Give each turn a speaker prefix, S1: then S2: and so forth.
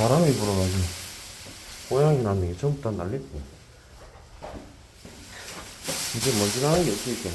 S1: 바람이 불어가지고 고양이 낳는 게 전부 다 날리고 이제 먼지 나는 게 없으니까